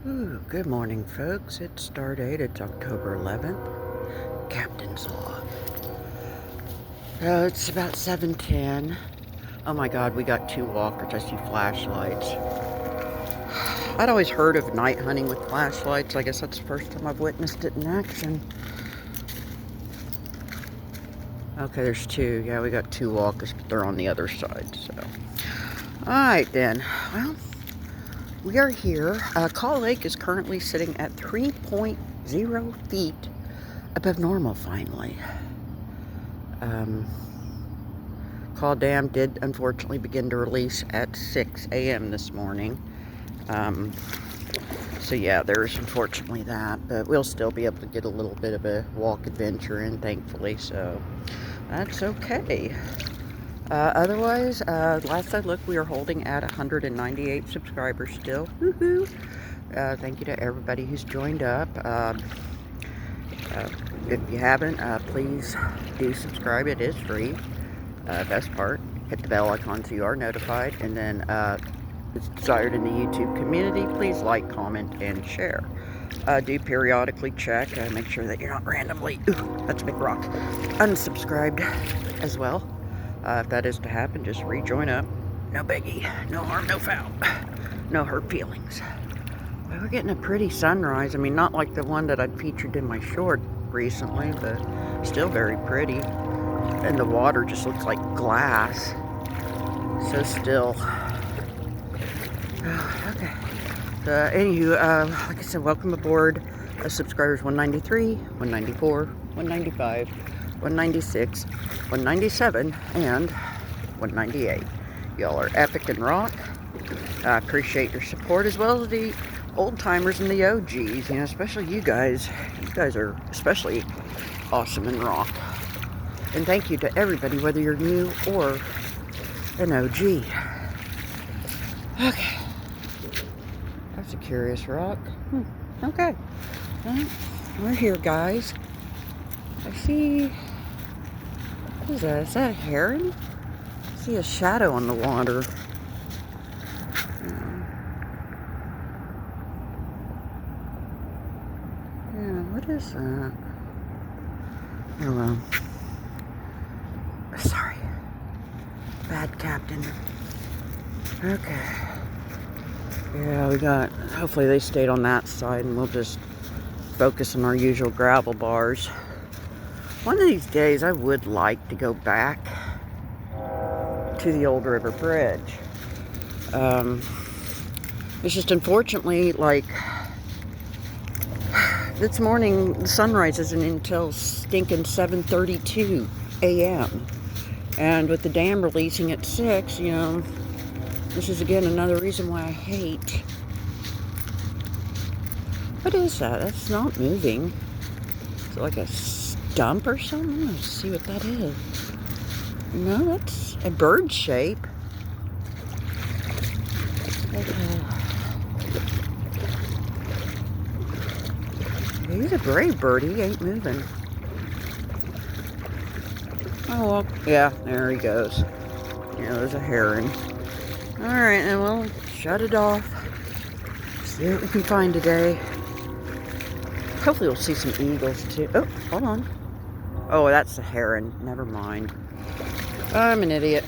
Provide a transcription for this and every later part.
Ooh, good morning, folks. It's Stardate. It's October 11th. Captain's log. It's about 7:10. Oh my God, we got two walkers. I see flashlights. I'd always heard of night hunting with flashlights. I guess that's the first time I've witnessed it in action. Okay, there's two. Yeah, we got two walkers, but they're on the other side. So, all right then. Well, we are here. Call Lake is currently sitting at 3.0 feet above normal, finally. Call Dam did unfortunately begin to release at 6 a.m. this morning. So yeah, there's unfortunately that, but we'll still be able to get a little bit of a walk adventure in, thankfully, so that's okay. Otherwise, last I looked, we are holding at 198 subscribers still. Woohoo! Thank you to everybody who's joined up. If you haven't, please do subscribe. It is free. Best part, hit the bell icon so you are notified. And then, it's desired in the YouTube community, please like, comment, and share. Do periodically check. Make sure that you're not randomly, ooh, that's a big rock, unsubscribed as well. If that is to happen, just rejoin up. No biggie. No harm, no foul. No hurt feelings. Well, we're getting a pretty sunrise. I mean, not like the one that I'd featured in my short recently, but still very pretty. And the water just looks like glass. So still. Okay. Anywho, like I said, welcome aboard. Subscribers 193, 194, 195, 196, 197, and 198. Y'all are epic and rock. I appreciate your support, as well as the old timers and the OGs. You know, especially you guys. You guys are especially awesome and rock. And thank you to everybody, whether you're new or an OG. Okay. That's a curious rock. Okay. Well, we're here, guys. I see... What is that? Is that a heron? I see a shadow on the water. Yeah, what is that? Oh, well. Sorry. Bad captain. Okay. Yeah, we got... Hopefully they stayed on that side, and we'll just focus on our usual gravel bars. One of these days, I would like to go back to the old river bridge. It's just unfortunately, like, this morning, the sunrise isn't until stinking 7:32 a.m. And with the dam releasing at 6, you know, this is again another reason why I hate. What is that? That's not moving. Is it like a stump or something? Let's see what that is. No, that's a bird shape. He's a brave bird. He ain't moving. Oh, well, yeah, there he goes. Yeah, there's a heron. Alright, then we'll shut it off. See what we can find today. Hopefully we'll see some eagles too. Oh, hold on. Oh, that's the heron. Never mind. I'm an idiot.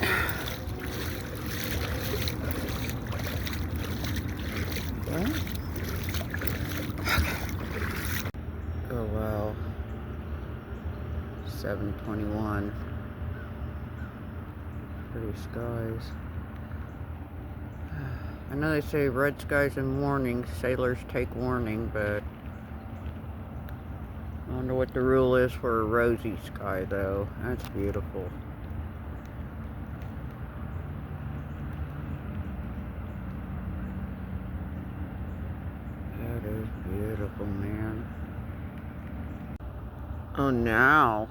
What? Oh, wow. 7:21. Pretty skies. I know they say red skies in warning, sailors take warning, but I wonder what the rule is for a rosy sky, though. That's beautiful. That is beautiful, man. Oh, now.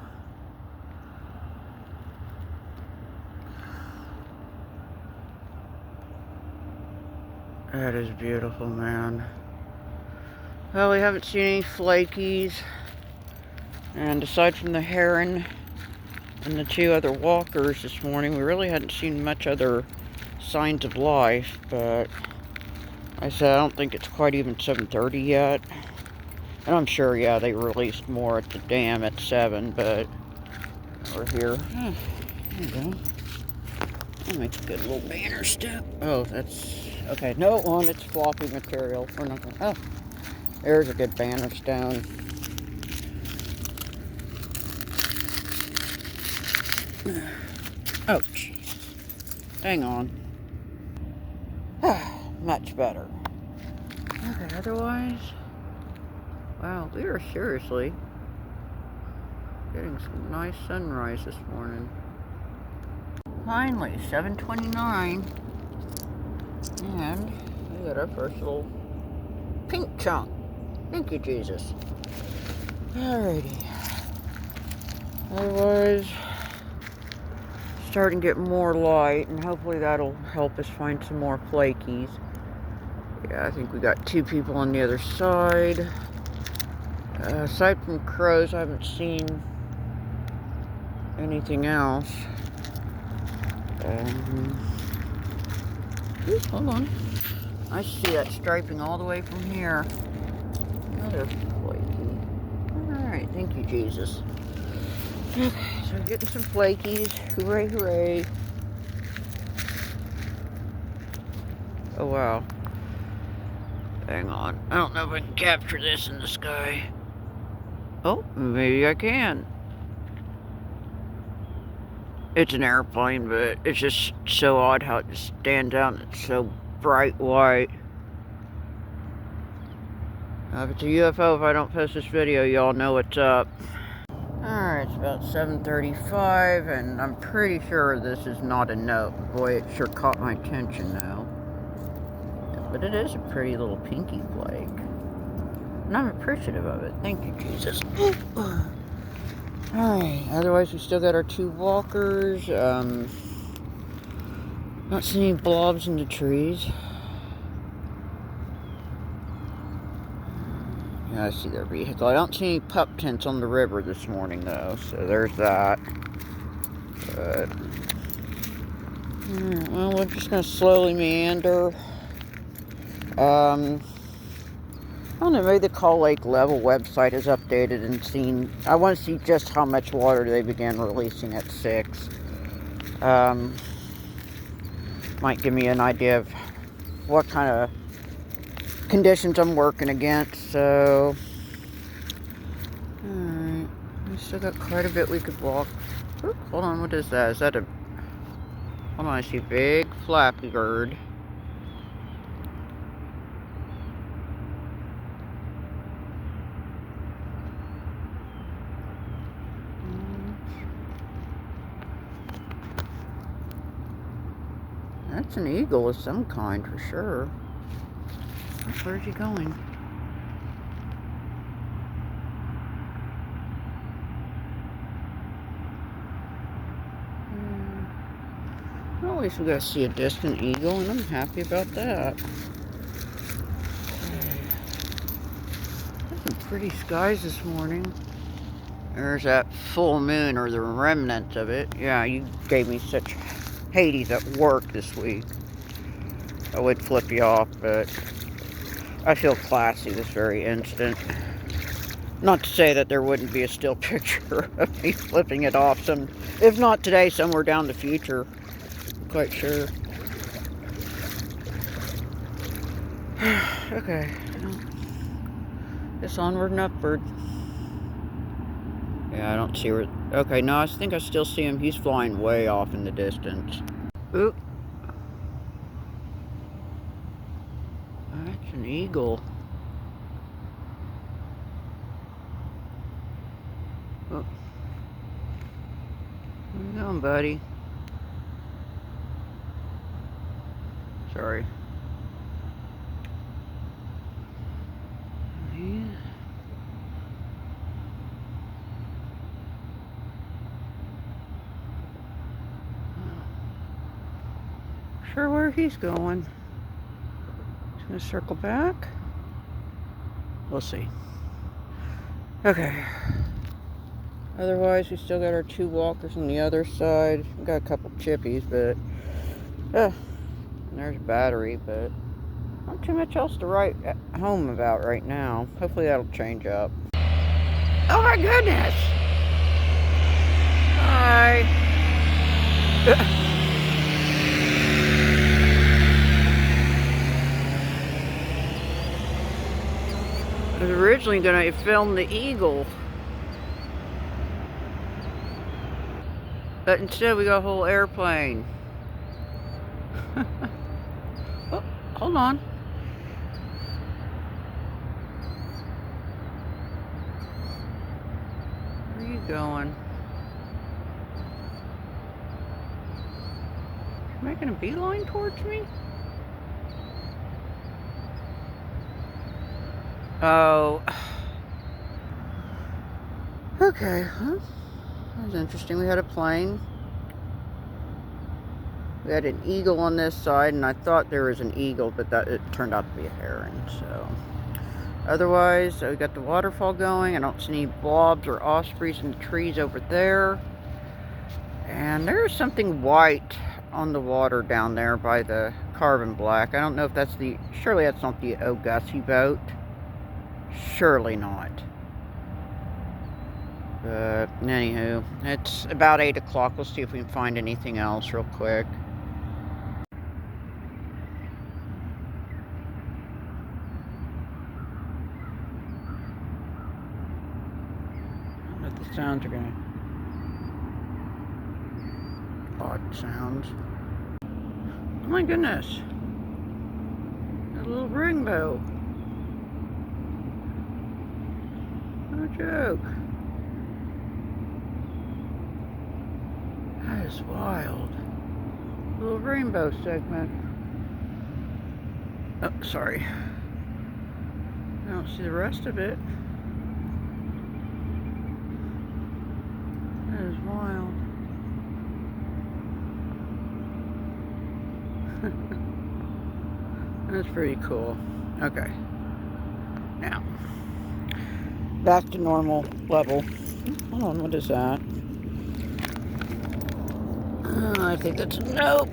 That is beautiful, man. Well, we haven't seen any flakies. And aside from the heron and the two other walkers this morning, we really hadn't seen much other signs of life, but I said I don't think it's quite even 7:30 yet. And I'm sure, yeah, they released more at the dam at 7, but we're here. There you go. That makes a good little banner step. Oh, that's... Okay, no, it won't. It's floppy material. We're not gonna... Oh, there's a good banner stone. Oh, jeez. Hang on. Much better. Okay, otherwise... Wow, we are seriously getting some nice sunrise this morning. Finally, 7:29. And we got our first little pink chunk. Thank you, Jesus. Alrighty. Otherwise, starting to get more light, and hopefully that'll help us find some more flakies. Yeah, I think we got 2 people on the other side. Aside from crows, I haven't seen anything else. Ooh, hold on. I see that striping all the way from here. Another flaky. Alright, thank you, Jesus. Okay, so we're getting some flakies. Hooray, hooray. Oh, wow. Hang on. I don't know if I can capture this in the sky. Oh, maybe I can. It's an airplane, but it's just so odd how it just stands out and it's so bright white. If it's a UFO, if I don't post this video, y'all know what's up. Alright, it's about 7:35, and I'm pretty sure this is not a note. Boy, it sure caught my attention now. But it is a pretty little pinky flake. And I'm appreciative of it. Thank you, Jesus. Alright, otherwise we still got our 2 walkers. Not seeing any blobs in the trees. Yeah, I see their vehicle. I don't see any pup tents on the river this morning, though, so there's that. But, well, we're just going to slowly meander. I don't know, maybe the Call Lake Level website is updated and seen. I want to see just how much water they began releasing at 6. Might give me an idea of what kind of conditions I'm working against, so... Alright, we still got quite a bit we could walk. Oop, hold on, what is that? Is that a... Hold on, I see a big flappy bird. That's an eagle of some kind, for sure. Where's he going? Well, at least we got to see a distant eagle, and I'm happy about that. There's some pretty skies this morning. There's that full moon, or the remnant of it. Yeah, you gave me such Hades at work this week. I would flip you off, but I feel classy this very instant. Not to say that there wouldn't be a still picture of me flipping it off if not today, somewhere down the future. I'm quite sure. Okay. Just onward and upward. Yeah, I don't see where... Okay, no, I think I still see him. He's flying way off in the distance. Oop. That's an eagle. Oh. Where you going, buddy? Sorry. Yeah. Sure where he's going. He's gonna circle back. We'll see. Okay. Otherwise, we still got our 2 walkers on the other side. We got a couple chippies, but and there's a battery, but Not too much else to write at home about right now. Hopefully that'll change up. Oh my goodness! Hi. I was originally going to film the eagle, but instead we got a whole airplane. Oh, hold on. Where are you going? Making a beeline towards me? Oh. Okay, huh? That was interesting. We had a plane. We had an eagle on this side, and I thought there was an eagle, but it turned out to be a heron, so. Otherwise, we got the waterfall going. I don't see any blobs or ospreys in the trees over there. And there's something white on the water down there by the carbon black. I don't know if that's surely that's not the O'Gussie boat. Surely not. But anywho, it's about 8 o'clock. We'll see if we can find anything else real quick. I don't know if the sounds are gonna... odd sounds. Oh my goodness. A little rainbow. No joke. That is wild. Little rainbow segment. Oh, sorry. I don't see the rest of it. That is wild. That's pretty cool. Okay. Now, back to normal level. Hold on, what is that? I think that's a nope.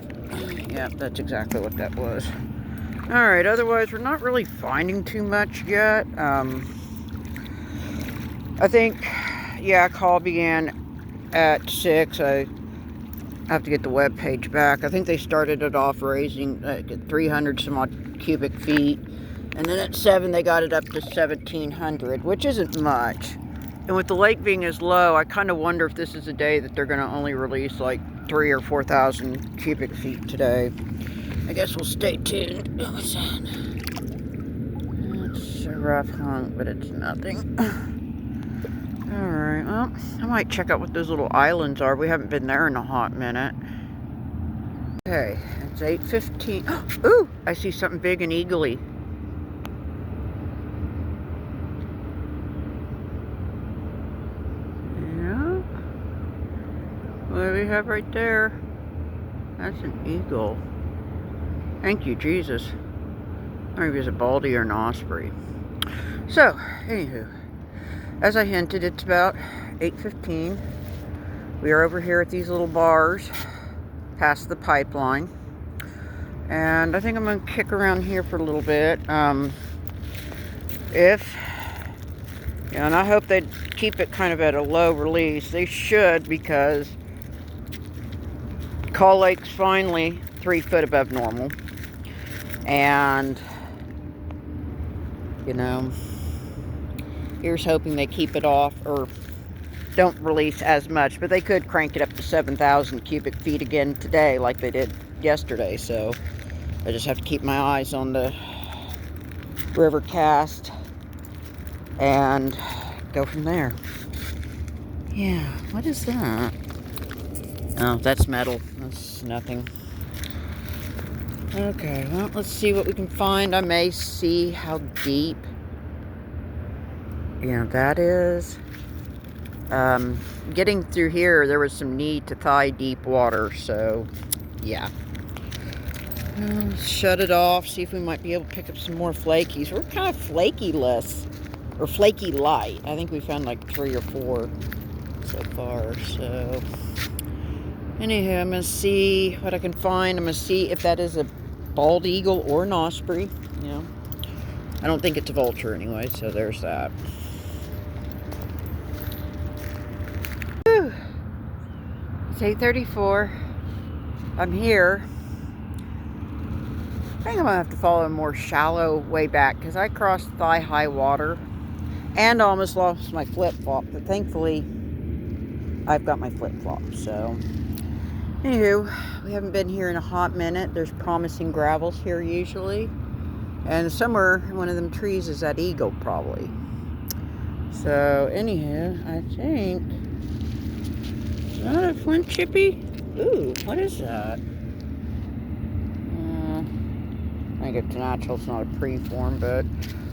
Yep, that's exactly what that was. Alright, otherwise we're not really finding too much yet. I think, yeah, call began at 6. I have to get the web page back. I think they started it off raising 300 some odd cubic feet. And then at 7 they got it up to 1,700, which isn't much. And with the lake being as low, I kind of wonder if this is a day that they're going to only release like 3,000 or 4,000 cubic feet today. I guess we'll stay tuned. What's that? It's a rough hunk, but it's nothing. Alright, well, I might check out what those little islands are. We haven't been there in a hot minute. Okay, it's 8:15. Ooh, I see something big and eagly. Yeah. What do we have right there? That's an eagle. Thank you, Jesus. Maybe it's a baldy or an osprey. So, anywho, as I hinted, it's about 8:15. We are over here at these little bars past the pipeline. And I think I'm going to kick around here for a little bit. And I hope they keep it kind of at a low release. They should, because Call Lake's finally 3 foot above normal. And, here's hoping they keep it off or don't release as much. But they could crank it up to 7,000 cubic feet again today like they did yesterday. So I just have to keep my eyes on the river cast and go from there. Yeah, what is that? Oh, that's metal. That's nothing. Okay, well, let's see what we can find. I may see how deep. Yeah, that is. Getting through here, there was some need to thigh deep water, so yeah. Shut it off, see if we might be able to pick up some more flakies. We're kind of flaky-less, or flaky light. I think we found like 3 or 4 so far, so. Anywho, I'm going to see what I can find. I'm going to see if that is a bald eagle or an osprey. you know. I don't think it's a vulture anyway, so there's that. Whew. It's 8:34. I'm here. I think I'm gonna have to follow a more shallow way back because I crossed thigh-high water and almost lost my flip-flop, but thankfully I've got my flip-flops. So anywho, we haven't been here in a hot minute. There's promising gravels here usually, and somewhere in one of them trees is that eagle probably. So anywho, I think, is that a flint chippy? Ooh, what is that? I think it's natural, it's not a preform, but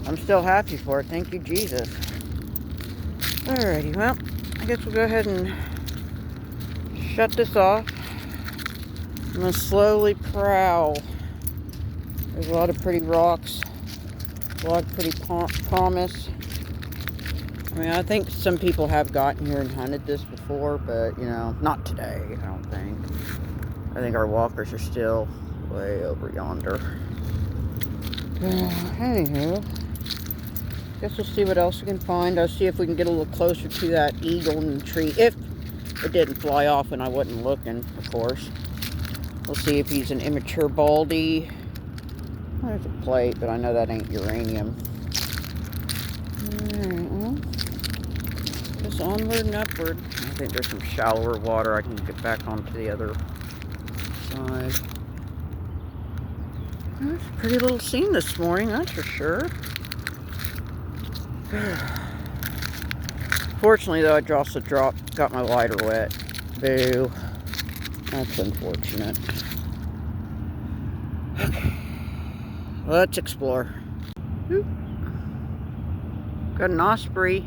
I'm still happy for it. Thank you, Jesus. Alrighty, well, I guess we'll go ahead and shut this off. I'm going to slowly prowl. There's a lot of pretty rocks, a lot of pretty promise. I mean, I think some people have gotten here and hunted this before, but, you know, not today, I don't think. I think our walkers are still way over yonder. Anywho, guess we'll see what else we can find. I'll see if we can get a little closer to that eagle in the tree. If it didn't fly off when I wasn't looking, of course. We'll see if he's an immature baldy. There's a plate, but I know that ain't uranium. Alright, well, just onward and upward. I think there's some shallower water. I can get back onto the other side. It's a pretty little scene this morning, that's for sure. Fortunately, though, I also got my lighter wet. Boo. That's unfortunate. Okay. Let's explore. Oop. Got an osprey.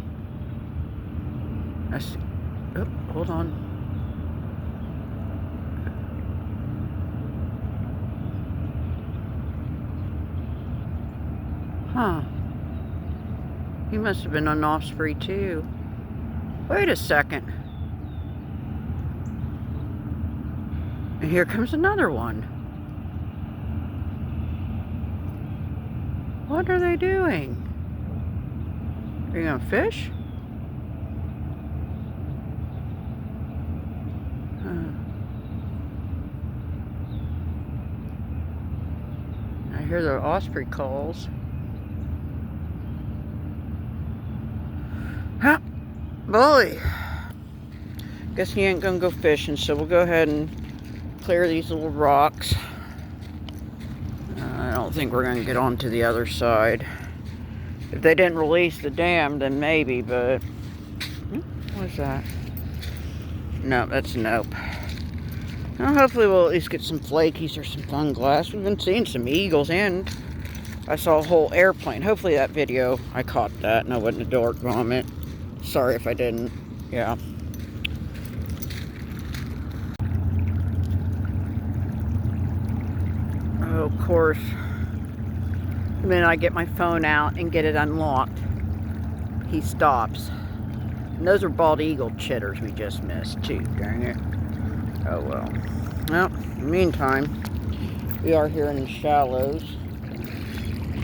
Oh, hold on. Huh. He must have been an osprey too. Wait a second. And here comes another one. What are they doing? Are you gonna fish? Huh. I hear the osprey calls. Huh, bully. Guess he ain't gonna go fishing, so we'll go ahead and clear these little rocks. I don't think we're gonna get onto the other side. If they didn't release the dam, then maybe, but what's that? No, that's a nope. Well, hopefully we'll at least get some flakies or some funglass. We've been seeing some eagles, and I saw a whole airplane. Hopefully that video, I caught that and I wasn't a dork vomit. Sorry if I didn't. Yeah. Oh, of course. The minute I get my phone out and get it unlocked, he stops. And those are bald eagle chitters we just missed too, dang it. Oh well. Well, in the meantime, we are here in the shallows.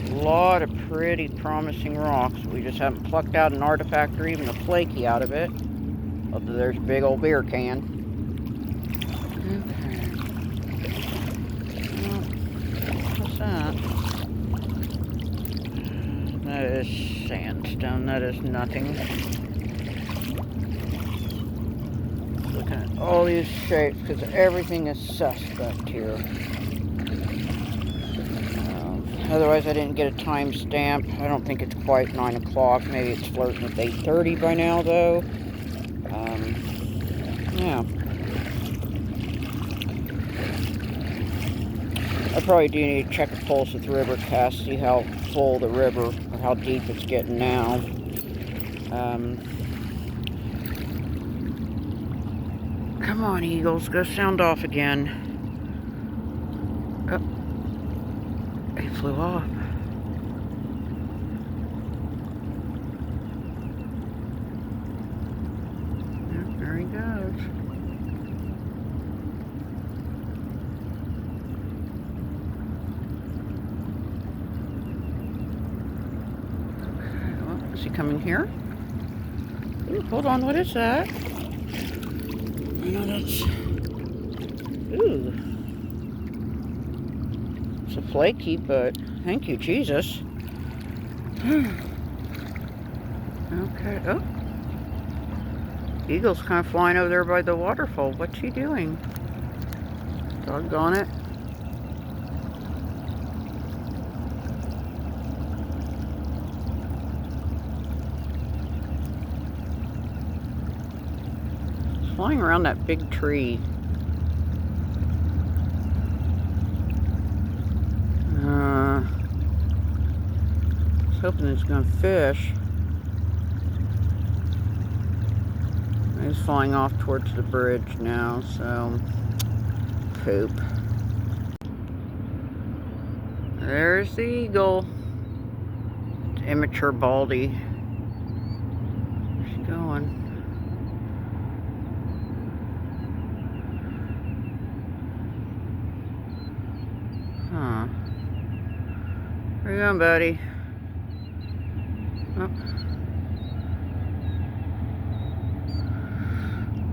A lot of pretty promising rocks. We just haven't plucked out an artifact or even a flaky out of it. Although there's a big old beer can. Okay. Well, what's that? That is sandstone. That is nothing. Looking at all these shapes because everything is suspect here. Otherwise, I didn't get a timestamp. I don't think it's quite 9 o'clock. Maybe it's flirting with 8:30 by now, though. Yeah. I probably do need to check a pulse with Rivercast, see how full the river, or how deep it's getting now. Come on, eagles, go sound off again. Oh. He flew off. Yep, there he goes. Is he coming here? Ooh, hold on, what is that? I know that's... Ooh. It's a flaky, but thank you, Jesus. Okay, oh. Eagle's kind of flying over there by the waterfall. What's he doing? Doggone it. He's flying around that big tree. I was hoping he's gonna fish. He's flying off towards the bridge now, so poop. There's the eagle. It's immature baldy. Where's she going? Huh. Where you going, buddy? Oh.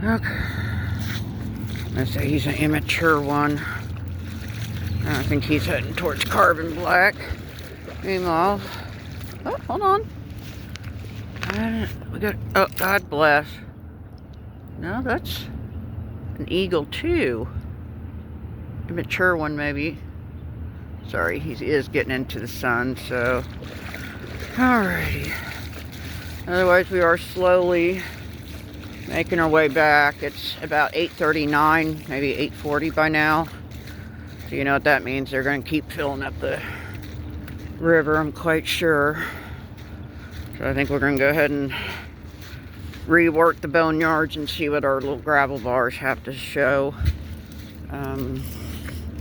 Okay. I say he's an immature one. I think he's heading towards carbon black. Meanwhile, oh, hold on. We got, oh, God bless. No, that's an eagle too. Immature one, maybe. Sorry, he is getting into the sun, so. Alrighty. Otherwise, we are slowly making our way back. It's about 8:39, maybe 8:40 by now. So you know what that means. They're going to keep filling up the river, I'm quite sure. So I think we're going to go ahead and rework the boneyards and see what our little gravel bars have to show.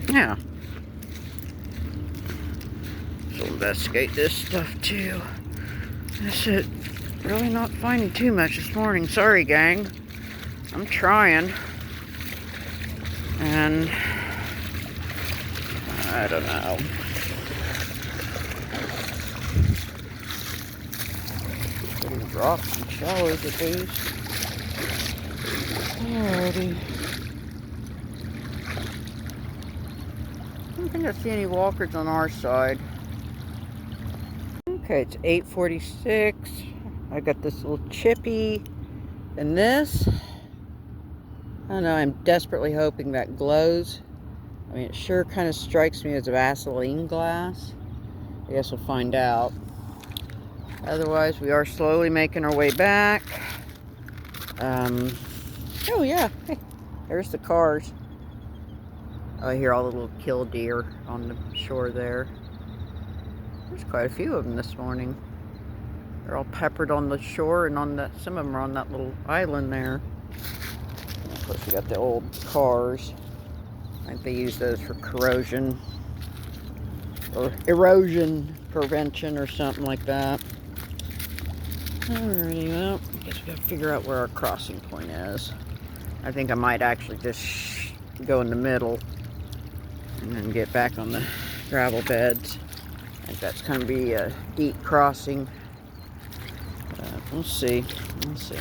Yeah. So investigate this stuff too. That's it. Really not finding too much this morning. Sorry, gang. I'm trying. And I don't know. Getting drops and showers at least. Alrighty. I don't think I see any walkers on our side. Okay, it's 8:46. I got this little chippy and this. I don't know, I'm desperately hoping that glows. I mean, it sure kind of strikes me as a Vaseline glass. I guess we'll find out. Otherwise, we are slowly making our way back. Oh yeah, hey, there's the cars. I hear all the little killdeer on the shore there. There's quite a few of them this morning. They're all peppered on the shore, and on that, some of them are on that little island there. And of course, we got the old cars. I think they use those for corrosion or erosion prevention or something like that. Alrighty, well, I guess we gotta figure out where our crossing point is. I think I might actually just go in the middle and then get back on the gravel beds. I think that's gonna be a deep crossing. We'll see. We'll see.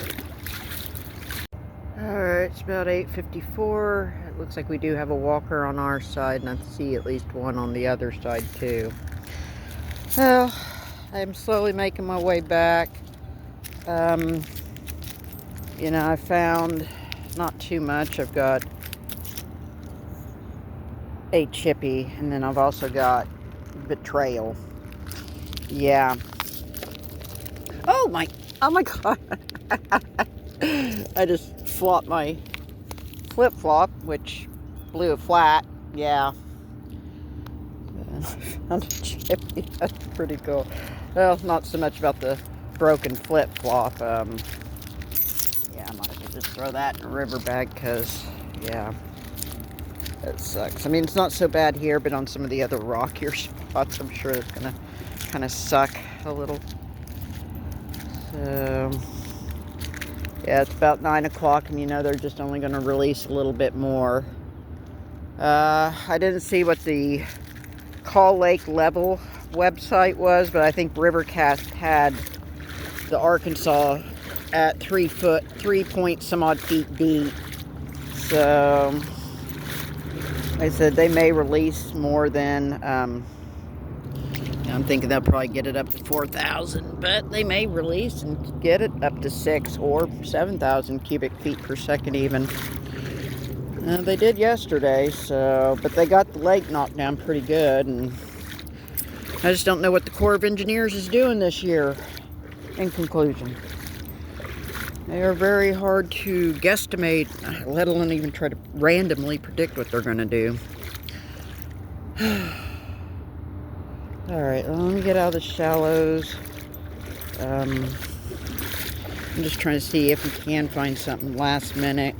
Alright, it's about 8:54. It looks like we do have a walker on our side, and I see at least one on the other side too. Well, I'm slowly making my way back. You know, I found not too much. I've got a chippy, and then I've also got betrayal. Yeah. Oh my God. I just flopped my flip-flop, which blew it flat. Yeah. Found a chippy. That's pretty cool. Well, not so much about the broken flip-flop. Yeah, I might as well just throw that in a river bag, because, yeah, that sucks. I mean, it's not so bad here, but on some of the other rockier spots, I'm sure it's going to kind of suck a little. So, yeah, it's about 9 o'clock, and you know they're just only going to release a little bit more. I didn't see what the Call Lake Level website was, but I think Rivercast had the Arkansas at 3 point some odd feet deep. So they said they may release more than, I'm thinking they'll probably get it up to 4,000, but they may release and get it up to 6 or 7,000 cubic feet per second even. They did yesterday, so, but they got the lake knocked down pretty good, and I just don't know what the Corps of Engineers is doing this year. In conclusion, they are very hard to guesstimate, let alone even try to randomly predict what they're going to do. Alright, let me get out of the shallows. I'm just trying to see if we can find something last minute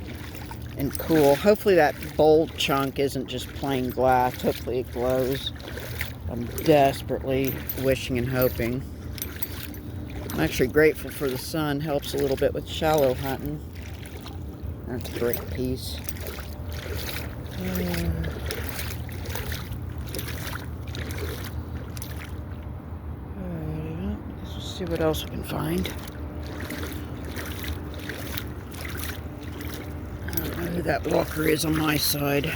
and cool. Hopefully that bold chunk isn't just plain glass. Hopefully it glows. I'm desperately wishing and hoping. I'm actually grateful for the sun. Helps a little bit with shallow hunting. That's a brick piece. Let's see what else we can find. I don't know who that walker is on my side.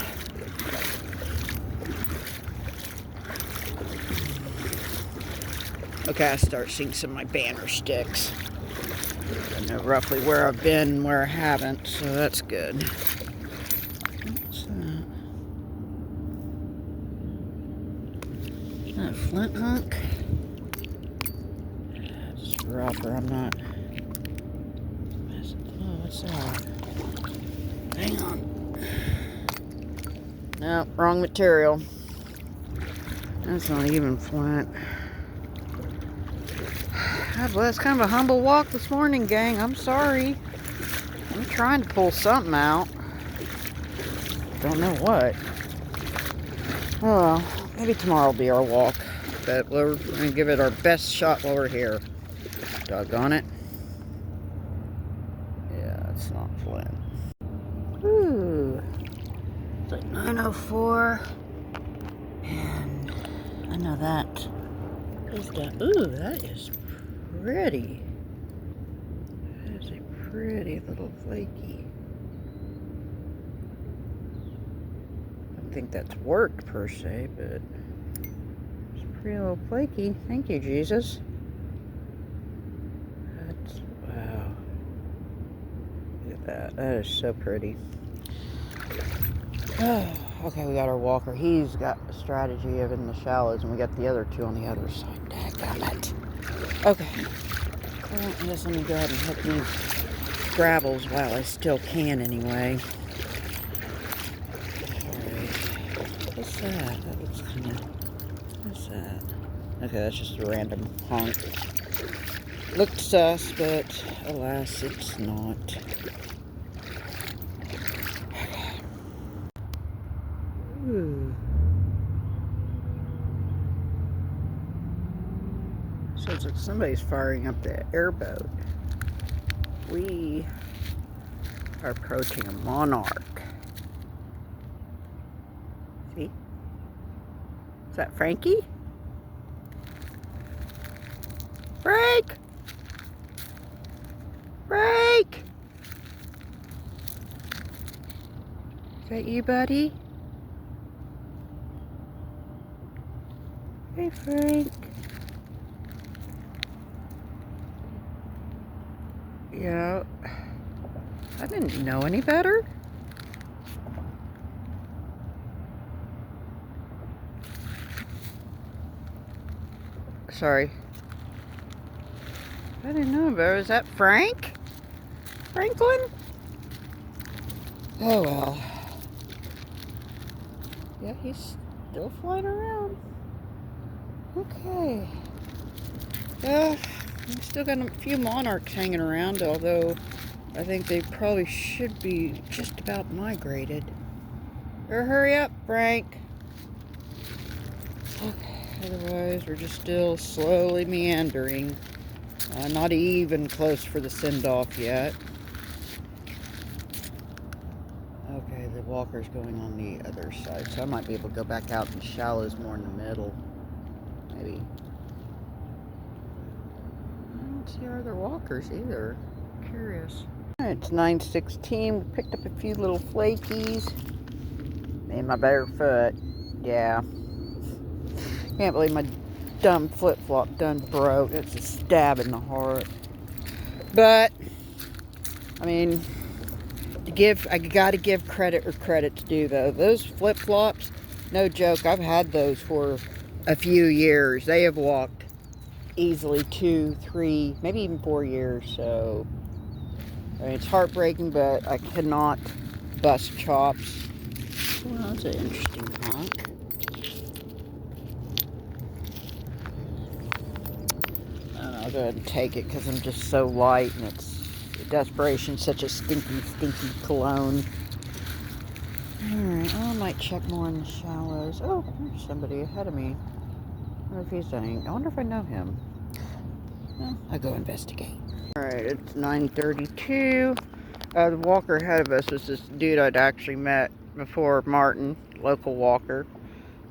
Okay, I start seeing some of my banner sticks. I know roughly where I've been and where I haven't, so that's good. What's that? Is that a flint hunk? It's rougher, I'm not. Oh, what's that? Hang on. No, wrong material. That's not even flint. Well, it's kind of a humble walk this morning, gang. I'm sorry. I'm trying to pull something out. Don't know what. Oh, well, maybe tomorrow will be our walk. But we're going to give it our best shot while we're here. Doggone it. Yeah, it's not flint. Ooh. It's like 9:04. And I know that. Is that? Ooh, that is pretty. That is a pretty little flaky. I don't think that's worked per se, but it's a pretty little flaky. Thank you, Jesus. That's, wow. Look at that. That is so pretty. Okay, we got our walker. He's got a strategy of in the shallows, and we got the other two on the other side. Daggum it. Okay. Well, I guess let me go ahead and hook these gravels while I still can anyway. Alright. What's that? That looks kind of... What's that? Okay, that's just a random honk. Looked sus, but alas, it's not. Ooh. Sounds like somebody's firing up the airboat. We are approaching a monarch. See? Is that Frankie? Frank! Frank! Is that you, buddy? Hey, Frank. Yeah, I didn't know any better. Sorry. I didn't know better. Is that Frank? Franklin? Oh, well. Yeah, he's still flying around. Okay. Yeah, we've still got a few monarchs hanging around, although I think they probably should be just about migrated. Or hurry up, Frank. Okay, otherwise we're just still slowly meandering. Not even close for the send-off yet. Okay, the walker's going on the other side, so I might be able to go back out in the shallows more in the middle. Maybe. don't see our other walkers either. Curious. It's 9:16. We picked up a few little flakies. And my bare foot. Yeah. Can't believe my dumb flip-flop done broke. It's a stab in the heart. But, I mean, I gotta give credit where credit's due, though. Those flip-flops, no joke, I've had those for a few years. They have walked easily 2, 3, maybe even 4 years. So, I mean, it's heartbreaking, but I cannot bust chops. Well, that's an interesting honk. I'll go ahead and take it because I'm just so light, and it's desperation, such a stinky, stinky cologne. Alright, well, I might check more in the shallows. Oh, there's somebody ahead of me. I wonder if he's done. I wonder if I know him. Well, I'll go investigate. Alright, it's 9:32. The walker ahead of us was this dude I'd actually met before, Martin, local walker.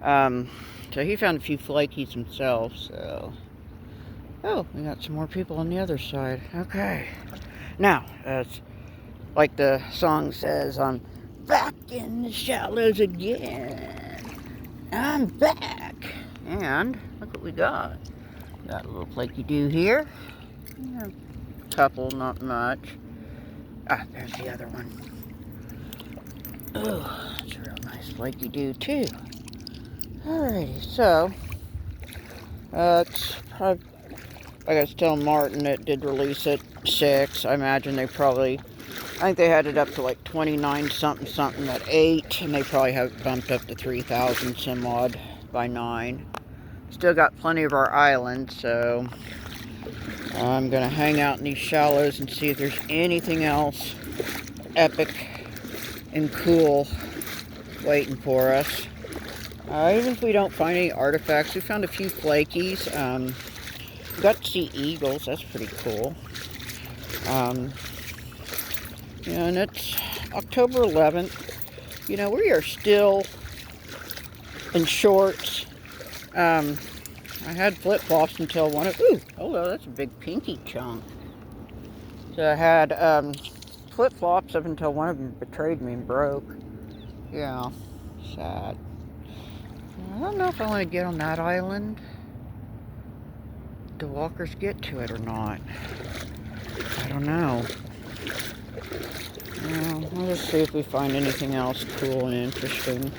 So he found a few flakies himself, so... Oh, we got some more people on the other side. Okay. Now, as like the song says, I'm back in the shallows again. I'm back. And look what we got. Got a little flaky do here. Yeah, a couple, not much. Ah, there's the other one. Oh, that's a real nice flaky do too. Alrighty, so it's probably, like I was telling Martin, it did release at 6. I imagine they probably, I think they had it up to like 29 something something at 8, and they probably have it bumped up to 3,000 some odd by 9. Still got plenty of our island, so I'm gonna hang out in these shallows and see if there's anything else epic and cool waiting for us. Even if we don't find any artifacts, we found a few flakies. We got to see eagles. That's pretty cool. Yeah, and it's October 11th. You know, we are still in shorts. I had flip-flops until one of... Ooh, hello, that's a big pinky chunk. So I had flip-flops up until one of them betrayed me and broke. Yeah, sad. I don't know if I want to get on that island. Do walkers get to it or not? I don't know. Well, we'll just see if we find anything else cool and interesting.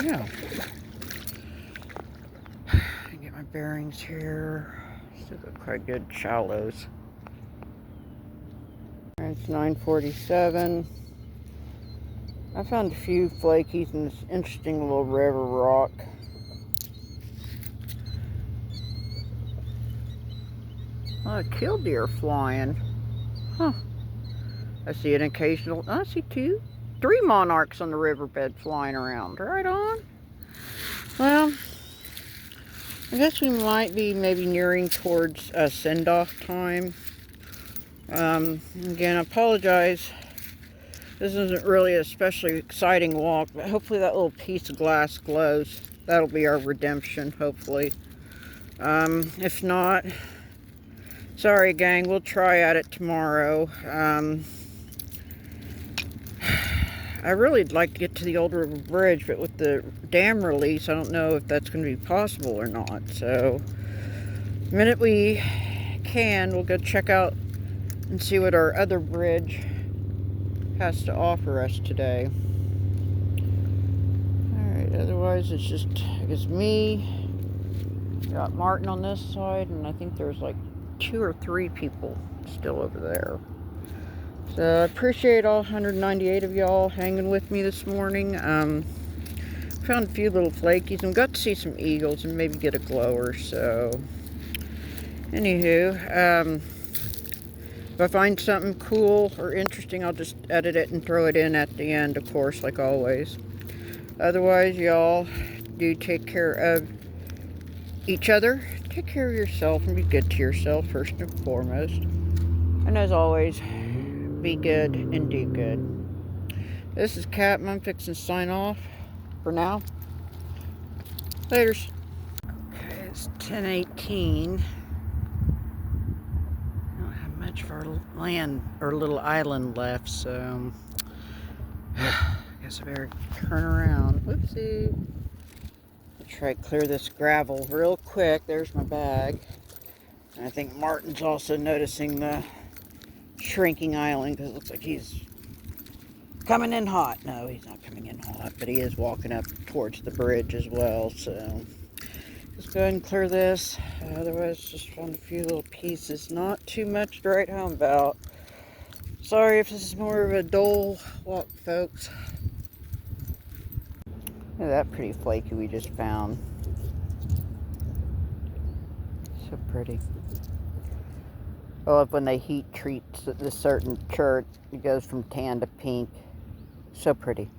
Yeah. Get my bearings here. Still got quite good shallows. It's 9:47. I found a few flakies in this interesting little river rock. Oh, a killdeer flying. Huh. I see an occasional... I see 2, 3 monarchs on the riverbed flying around. Right on. Well, I guess we might be maybe nearing towards send-off time. Again, I apologize. This isn't really an especially exciting walk, but hopefully that little piece of glass glows. That'll be our redemption, hopefully. If not, sorry gang, we'll try at it tomorrow. I really'd like to get to the Old River Bridge, but with the dam release, I don't know if that's going to be possible or not. So, the minute we can, we'll go check out and see what our other bridge has to offer us today. Alright, otherwise it's just, I guess, me, got Martin on this side, and I think there's like 2 or 3 people still over there. So I appreciate all 198 of y'all hanging with me this morning. Found a few little flakies and got to see some eagles and maybe get a glower. So anywho, if I find something cool or interesting, I'll just edit it and throw it in at the end, of course, like always. Otherwise, y'all do take care of each other. Take care of yourself and be good to yourself first and foremost. And as always, be good and do good. This is Kat. I'm fixing to sign off for now. Laters. Okay, It's 10:18. I don't have much of our land or little island left, so I guess I better turn around. Whoopsie. I'll try to clear this gravel real quick. There's my bag. And I think Martin's also noticing the shrinking island because it looks like he's coming in hot. No, he's not coming in hot, but he is walking up towards the bridge as well, so just go ahead and clear this. Otherwise, just found a few little pieces. Not too much to write home about. Sorry if this is more of a dull walk, folks. Look at that pretty flaky we just found. So pretty. I love when they heat treat this certain chert. It goes from tan to pink. So pretty.